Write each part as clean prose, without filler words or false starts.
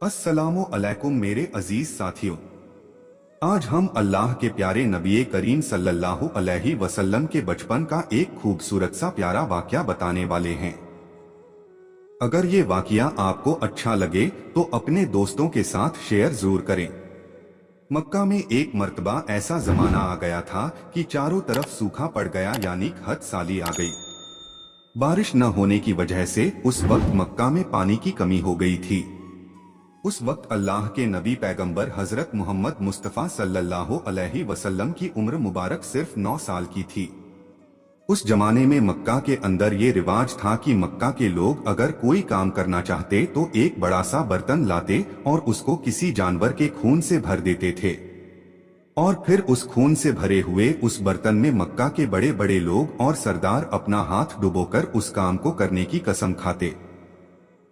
अस्सलामु अलैकुम मेरे अजीज साथियों। आज हम अल्लाह के प्यारे नबी करीम सल्लल्लाहु अलैहि वसल्लम के बचपन का एक खूबसूरत सा प्यारा वाकया बताने वाले हैं। अगर ये वाकया आपको अच्छा लगे तो अपने दोस्तों के साथ शेयर जरूर करें। मक्का में एक मर्तबा ऐसा जमाना आ गया था कि चारों तरफ सूखा पड़ गया, यानी हद साली आ गई। बारिश न होने की वजह से उस वक्त मक्का में पानी की कमी हो गई थी। उस वक्त अल्लाह के नबी पैगंबर हजरत मोहम्मद मुस्तफ़ा सल्लल्लाहु अलैहि वसल्लम की उम्र मुबारक सिर्फ 9 साल की थी। उस जमाने में मक्का के अंदर ये रिवाज था कि मक्का के लोग अगर कोई काम करना चाहते तो एक बड़ा सा बर्तन लाते और उसको किसी जानवर के खून से भर देते थे, और फिर उस खून से भरे हुए उस बर्तन में मक्का के बड़े बड़े लोग और सरदार अपना हाथ डुबोकर उस काम को करने की कसम खाते।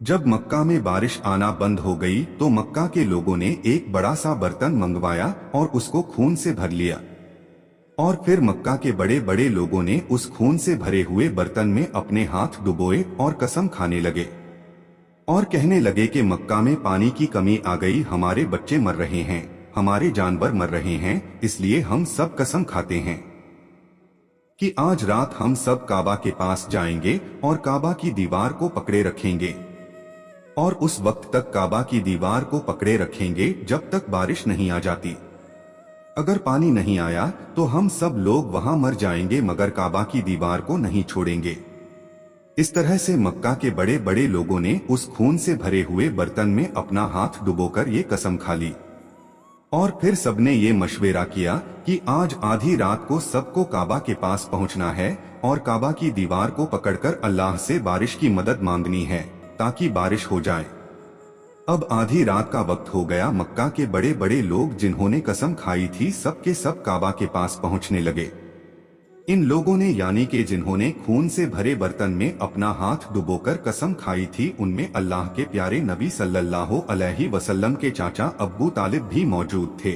जब मक्का में बारिश आना बंद हो गई तो मक्का के लोगों ने एक बड़ा सा बर्तन मंगवाया और उसको खून से भर लिया, और फिर मक्का के बड़े बड़े लोगों ने उस खून से भरे हुए बर्तन में अपने हाथ डुबोए और कसम खाने लगे और कहने लगे कि मक्का में पानी की कमी आ गई, हमारे बच्चे मर रहे हैं, हमारे जानवर मर रहे हैं, इसलिए हम सब कसम खाते हैं कि आज रात हम सब काबा के पास जाएंगे और काबा की दीवार को पकड़े रखेंगे, और उस वक्त तक काबा की दीवार को पकड़े रखेंगे जब तक बारिश नहीं आ जाती। अगर पानी नहीं आया तो हम सब लोग वहां मर जाएंगे, मगर काबा की दीवार को नहीं छोड़ेंगे। इस तरह से मक्का के बड़े बड़े लोगों ने उस खून से भरे हुए बर्तन में अपना हाथ डुबोकर ये कसम खा ली, और फिर सबने ये मशवरा किया कि आज आधी रात को सबको काबा के पास पहुंचना है और काबा की दीवार को पकड़कर अल्लाह से बारिश की मदद मांगनी है ताकि बारिश हो जाए। अब आधी रात का वक्त हो गया। मक्का के बड़े बड़े लोग जिन्होंने कसम खाई थी सब के सब काबा के पास पहुंचने लगे। इन लोगों ने, यानी कि जिन्होंने खून से भरे बर्तन में अपना हाथ डुबोकर कसम खाई थी, उनमें अल्लाह के प्यारे नबी सल्लल्लाहु अलैहि वसल्लम के चाचा अब्बू तालिब भी मौजूद थे।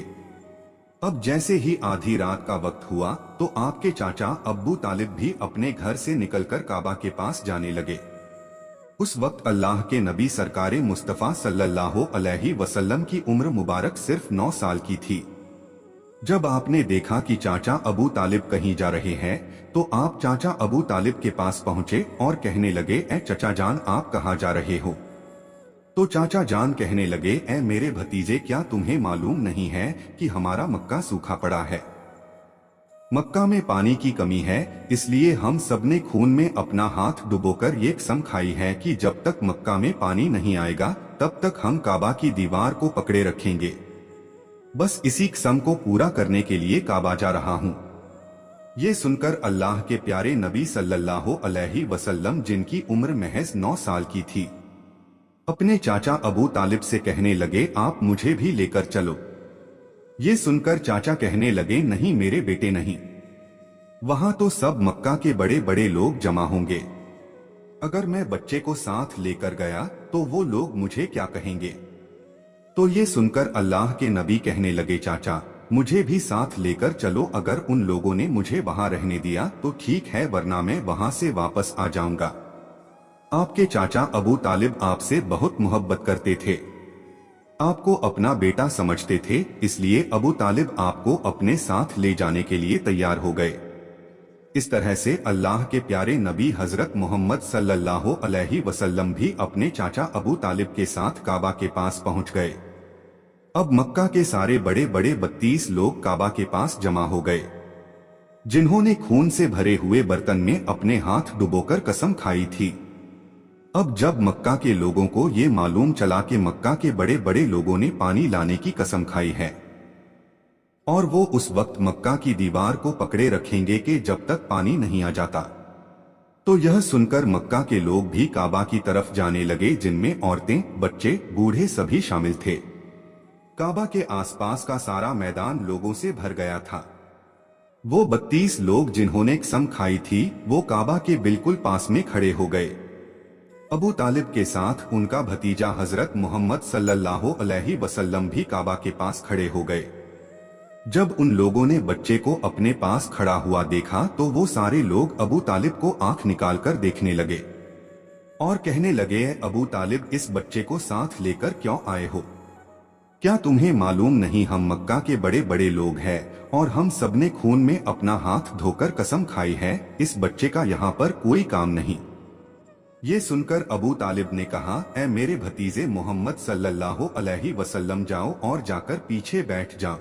अब जैसे ही आधी रात का वक्त हुआ तो आपके चाचा अब्बू तालिब भी अपने घर से निकलकर काबा के पास जाने लगे। उस वक्त अल्लाह के नबी सरकारे मुस्तफ़ा सल्लल्लाहु अलैहि वसल्लम की उम्र मुबारक सिर्फ 9 साल की थी। जब आपने देखा कि चाचा अबू तालिब कहीं जा रहे हैं तो आप चाचा अबू तालिब के पास पहुंचे और कहने लगे, ए चचा जान, आप कहाँ जा रहे हो? तो चाचा जान कहने लगे, ए मेरे भतीजे, क्या तुम्हें मालूम नहीं है कि हमारा मक्का सूखा पड़ा है? मक्का में पानी की कमी है, इसलिए हम सबने खून में अपना हाथ डुबोकर ये कसम खाई है कि जब तक मक्का में पानी नहीं आएगा तब तक हम काबा की दीवार को पकड़े रखेंगे। बस इसी कसम को पूरा करने के लिए काबा जा रहा हूँ। ये सुनकर अल्लाह के प्यारे नबी सल्लल्लाहु अलैहि वसल्लम, जिनकी उम्र महज 9 साल की थी, अपने चाचा अबू तालिब से कहने लगे, आप मुझे भी लेकर चलो। ये सुनकर चाचा कहने लगे, नहीं मेरे बेटे नहीं, वहां तो सब मक्का के बड़े बड़े लोग जमा होंगे। अगर मैं बच्चे को साथ लेकर गया तो वो लोग मुझे क्या कहेंगे? तो ये सुनकर अल्लाह के नबी कहने लगे, चाचा मुझे भी साथ लेकर चलो। अगर उन लोगों ने मुझे वहां रहने दिया तो ठीक है, वरना मैं वहां से वापस आ जाऊंगा। आपके चाचा अबू तालिब आपसे बहुत मोहब्बत करते थे, आपको अपना बेटा समझते थे, इसलिए अबू तालिब आपको अपने साथ ले जाने के लिए तैयार हो गए। इस तरह से अल्लाह के प्यारे नबी हजरत मोहम्मद सल्लल्लाहु अलैहि वसल्लम भी अपने चाचा अबू तालिब के साथ काबा के पास पहुंच गए। अब मक्का के सारे बड़े बड़े 32 लोग काबा के पास जमा हो गए, जिन्होंने खून से भरे हुए बर्तन में अपने हाथ डुबोकर कसम खाई थी। अब जब मक्का के लोगों को ये मालूम चला कि मक्का के बड़े बड़े लोगों ने पानी लाने की कसम खाई है और वो उस वक्त मक्का की दीवार को पकड़े रखेंगे कि जब तक पानी नहीं आ जाता, तो यह सुनकर मक्का के लोग भी काबा की तरफ जाने लगे, जिनमें औरतें, बच्चे, बूढ़े सभी शामिल थे। काबा के आसपास का सारा मैदान लोगों से भर गया था। वो 32 लोग जिन्होंने कसम खाई थी वो काबा के बिल्कुल पास में खड़े हो गए। अबू तालिब के साथ उनका भतीजा हजरत मोहम्मद सल्लल्लाहु अलैहि वसल्लम भी काबा के पास खड़े हो गए। जब उन लोगों ने बच्चे को अपने पास खड़ा हुआ देखा तो वो सारे लोग अबू तालिब को आंख निकालकर देखने लगे। और कहने लगे, अबू तालिब, इस बच्चे को साथ लेकर क्यों आए हो? क्या तुम्हें मालूम नहीं हम मक्का के बड़े बड़े लोग हैं और हम सबने खून में अपना हाथ धोकर कसम खाई है, इस बच्चे का यहाँ पर कोई काम नहीं। ये सुनकर अबू तालिब ने कहा, ऐ मेरे भतीजे मोहम्मद सल्लल्लाहु अलैहि वसल्लम, जाओ और जाकर पीछे बैठ जाओ।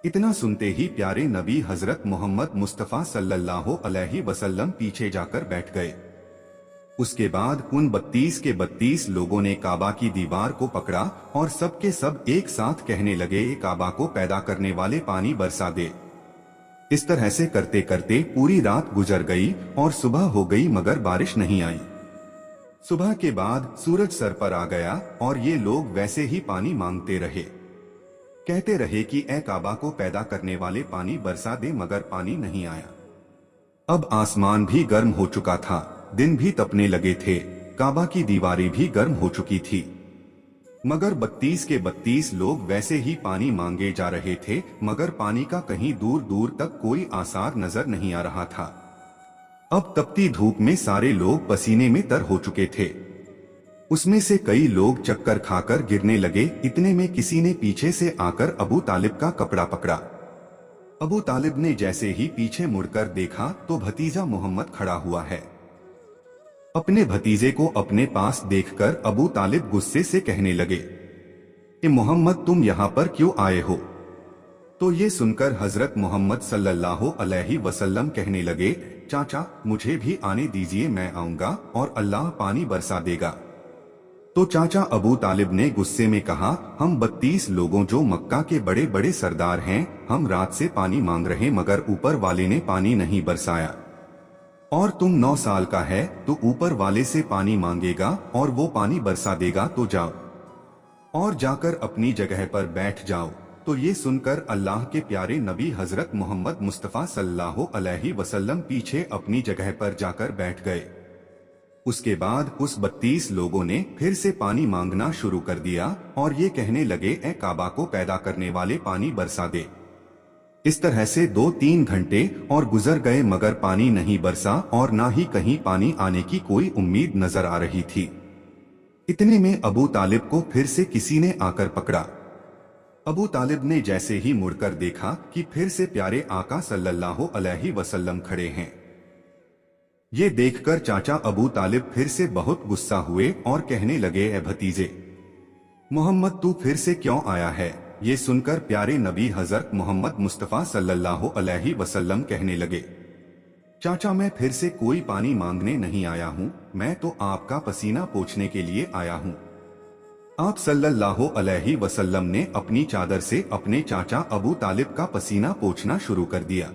इतना सुनते ही प्यारे नबी हजरत मोहम्मद मुस्तफ़ा सल्लल्लाहु अलैहि वसल्लम पीछे जाकर बैठ गए। उसके बाद उन 32 के 32 लोगों ने काबा की दीवार को पकड़ा और सबके सब एक साथ कहने लगे, काबा को पैदा करने वाले पानी बरसा दे। इस तरह से करते करते पूरी रात गुजर गई और सुबह हो गई मगर बारिश नहीं आई। सुबह के बाद सूरज सर पर आ गया और ये लोग वैसे ही पानी मांगते रहे, कहते रहे कि ए काबा को पैदा करने वाले पानी बरसा दे, मगर पानी नहीं आया। अब आसमान भी गर्म हो चुका था, दिन भी तपने लगे थे, काबा की दीवारें भी गर्म हो चुकी थी, मगर 32 के 32 लोग वैसे ही पानी मांगे जा रहे थे, मगर पानी का कहीं दूर दूर तक कोई आसार नजर नहीं आ रहा था। अब तपती धूप में सारे लोग पसीने में तर हो चुके थे। उसमें से कई लोग चक्कर खाकर गिरने लगे। इतने में किसी ने पीछे से आकर अबू तालिब का कपड़ा पकड़ा। अबू तालिब ने जैसे ही पीछे मुड़कर देखा तो भतीजा मोहम्मद खड़ा हुआ है। अपने भतीजे को अपने पास देखकर अबू तालिब गुस्से से कहने लगे, कि मोहम्मद, तुम यहाँ पर क्यों आए हो? तो ये सुनकर हजरत मोहम्मद सल्लल्लाहु अलैहि वसल्लम कहने लगे, चाचा, मुझे भी आने दीजिए, मैं आऊंगा और अल्लाह पानी बरसा देगा। तो चाचा अबू तालिब ने गुस्से में कहा, हम 32 लोगों जो मक्का के बड़े बड़े सरदार हैं, हम रात से पानी मांग रहे मगर ऊपर वाले ने पानी नहीं बरसाया, और तुम 9 साल का है तो ऊपर वाले से पानी मांगेगा और वो पानी बरसा देगा, तो जाओ और जाकर अपनी जगह पर बैठ जाओ। तो ये सुनकर अल्लाह के प्यारे नबी हजरत मोहम्मद मुस्तफ़ा सल्लल्लाहु अलैहि वसल्लम पीछे अपनी जगह पर जाकर बैठ गए। उसके बाद उस 32 लोगों ने फिर से पानी मांगना शुरू कर दिया और ये कहने लगे, ए काबा को पैदा करने वाले पानी बरसा दे। इस तरह से 2-3 घंटे और गुजर गए मगर पानी नहीं बरसा और ना ही कहीं पानी आने की कोई उम्मीद नजर आ रही थी। इतने में अबू तालिब को फिर से किसी ने आकर पकड़ा। अबू तालिब ने जैसे ही मुड़कर देखा कि फिर से प्यारे आका सल्लल्लाहु अलैहि वसल्लम खड़े हैं। ये देखकर चाचा अबू तालिब फिर से बहुत गुस्सा हुए और कहने लगे, ए भतीजे मोहम्मद, तू फिर से क्यों आया है? ये सुनकर प्यारे नबी हजरत मोहम्मद मुस्तफ़ा सल्लल्लाहु अलैहि वसल्लम कहने लगे, चाचा, मैं फिर से कोई पानी मांगने नहीं आया हूँ, मैं तो आपका पसीना पोंछने के लिए आया हूँ। आप सल्लल्लाहु अलैहि वसल्लम ने अपनी चादर से अपने चाचा अबू तालिब का पसीना पोंछना शुरू कर दिया।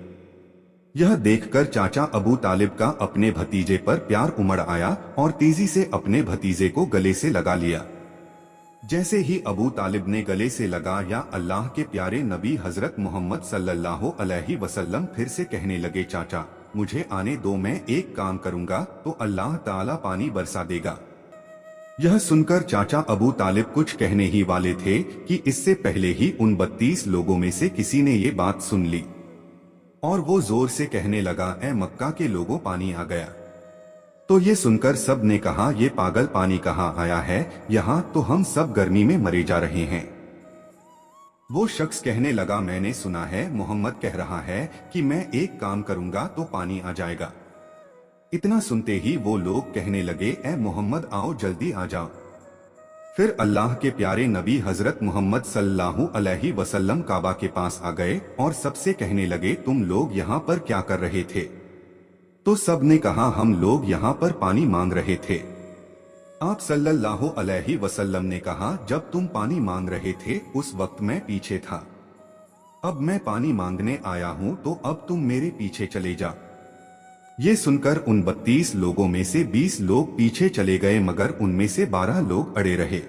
यह देखकर चाचा अबू तालिब का अपने भतीजे पर प्यार उमड़ आया और तेजी से अपने भतीजे को गले से लगा लिया। जैसे ही अबू तालिब ने गले से लगा, या अल्लाह के प्यारे नबी हजरत मोहम्मद सल्लल्लाहु अलैहि वसल्लम फिर से कहने लगे, चाचा, मुझे आने दो, मैं एक काम करूंगा तो अल्लाह ताला पानी बरसा देगा। यह सुनकर चाचा अबू तालिब कुछ कहने ही वाले थे कि इससे पहले ही उन 32 लोगों में से किसी ने ये बात सुन ली और वो जोर से कहने लगा, ए मक्का के लोगों, पानी आ गया। तो ये सुनकर सब ने कहा, ये पागल, पानी कहाँ आया है? यहाँ तो हम सब गर्मी में मरे जा रहे हैं। वो शख्स कहने लगा, मैंने सुना है मोहम्मद कह रहा है कि मैं एक काम करूंगा तो पानी आ जाएगा। इतना सुनते ही वो लोग कहने लगे, ए मोहम्मद, आओ जल्दी आ जाओ। फिर अल्लाह के प्यारे नबी हजरत मोहम्मद सल्लल्लाहु अलैहि वसल्लम काबा के पास आ गए और सबसे कहने लगे, तुम लोग यहाँ पर क्या कर रहे थे? तो सब ने कहा, हम लोग यहाँ पर पानी मांग रहे थे। आप सल्लल्लाहु अलैहि वसल्लम ने कहा, जब तुम पानी मांग रहे थे उस वक्त मैं पीछे था, अब मैं पानी मांगने आया हूँ तो अब तुम मेरे पीछे चले जाओ। ये सुनकर उन 32 लोगों में से 20 लोग पीछे चले गए मगर उनमें से 12 लोग अड़े रहे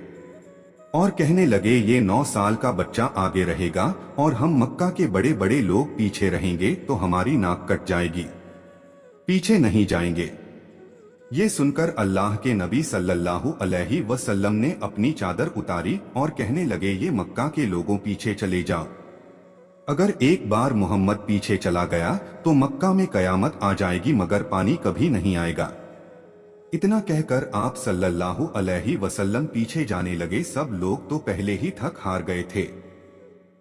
और कहने लगे, ये 9 साल का बच्चा आगे रहेगा और हम मक्का के बड़े बड़े लोग पीछे रहेंगे तो हमारी नाक कट जाएगी, पीछे नहीं जाएंगे। ये सुनकर अल्लाह के नबी सल्लल्लाहु अलैहि वसल्लम ने अपनी चादर उतारी और कहने लगे, ये मक्का के लोगों, पीछे चले जाओ। अगर एक बार मोहम्मद पीछे चला गया तो मक्का में कयामत आ जाएगी मगर पानी कभी नहीं आएगा। इतना कहकर आप सल्लल्लाहु अलैहि वसल्लम पीछे जाने लगे। सब लोग तो पहले ही थक हार गए थे,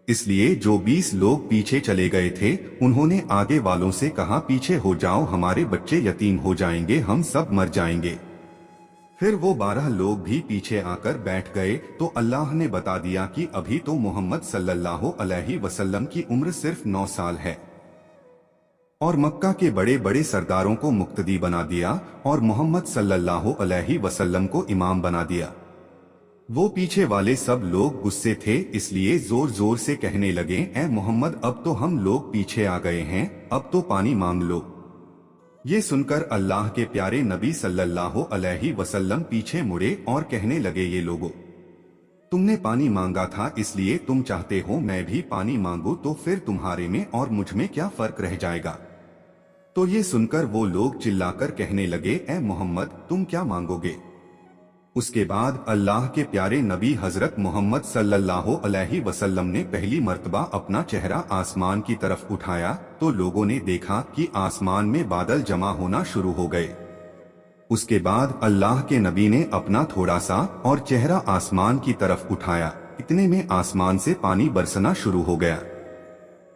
इसलिए जो 20 लोग पीछे चले गए थे उन्होंने आगे वालों से कहा, पीछे हो जाओ, हमारे बच्चे यतीम हो जाएंगे, हम सब मर जाएंगे। फिर वो 12 लोग भी पीछे आकर बैठ गए तो अल्लाह ने बता दिया कि अभी तो मोहम्मद सल्लल्लाहु अलैहि वसल्लम की उम्र सिर्फ 9 साल है, और मक्का के बड़े बड़े सरदारों को मुक्तदी बना दिया और मोहम्मद सल्लल्लाहु अलैहि वसल्लम को इमाम बना दिया। वो पीछे वाले सब लोग गुस्से थे, इसलिए जोर जोर से कहने लगे, ए मोहम्मद, अब तो हम लोग पीछे आ गए हैं, अब तो पानी मांग लो। ये सुनकर अल्लाह के प्यारे नबी सल्लल्लाहु अलैहि वसल्लम पीछे मुड़े और कहने लगे, ये लोगों, तुमने पानी मांगा था इसलिए तुम चाहते हो मैं भी पानी मांगू, तो फिर तुम्हारे में और मुझ में क्या फर्क रह जाएगा। तो ये सुनकर वो लोग चिल्लाकर कहने लगे, ए मोहम्मद, तुम क्या मांगोगे। उसके बाद अल्लाह के प्यारे नबी हजरत मोहम्मद सल्लल्लाहु अलैहि वसल्लम ने पहली मर्तबा अपना चेहरा आसमान की तरफ उठाया तो लोगों ने देखा कि आसमान में बादल जमा होना शुरू हो गए। उसके बाद अल्लाह के नबी ने अपना थोड़ा सा और चेहरा आसमान की तरफ उठाया, इतने में आसमान से पानी बरसना शुरू हो गया।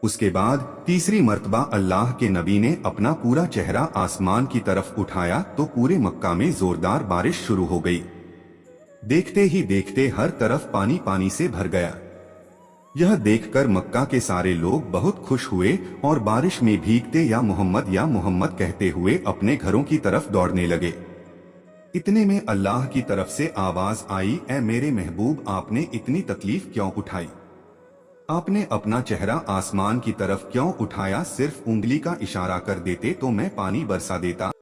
उसके बाद तीसरी मर्तबा अल्लाह के नबी ने अपना पूरा चेहरा आसमान की तरफ उठाया तो पूरे मक्का में जोरदार बारिश शुरू हो गई। देखते ही देखते हर तरफ पानी पानी से भर गया। यह देखकर मक्का के सारे लोग बहुत खुश हुए और बारिश में भीगते या मोहम्मद कहते हुए अपने घरों की तरफ दौड़ने लगे। इतने में अल्लाह की तरफ से आवाज आई, ए मेरे महबूब, आपने इतनी तकलीफ क्यों उठाई, आपने अपना चेहरा आसमान की तरफ क्यों उठाया, सिर्फ उंगली का इशारा कर देते तो मैं पानी बरसा देता।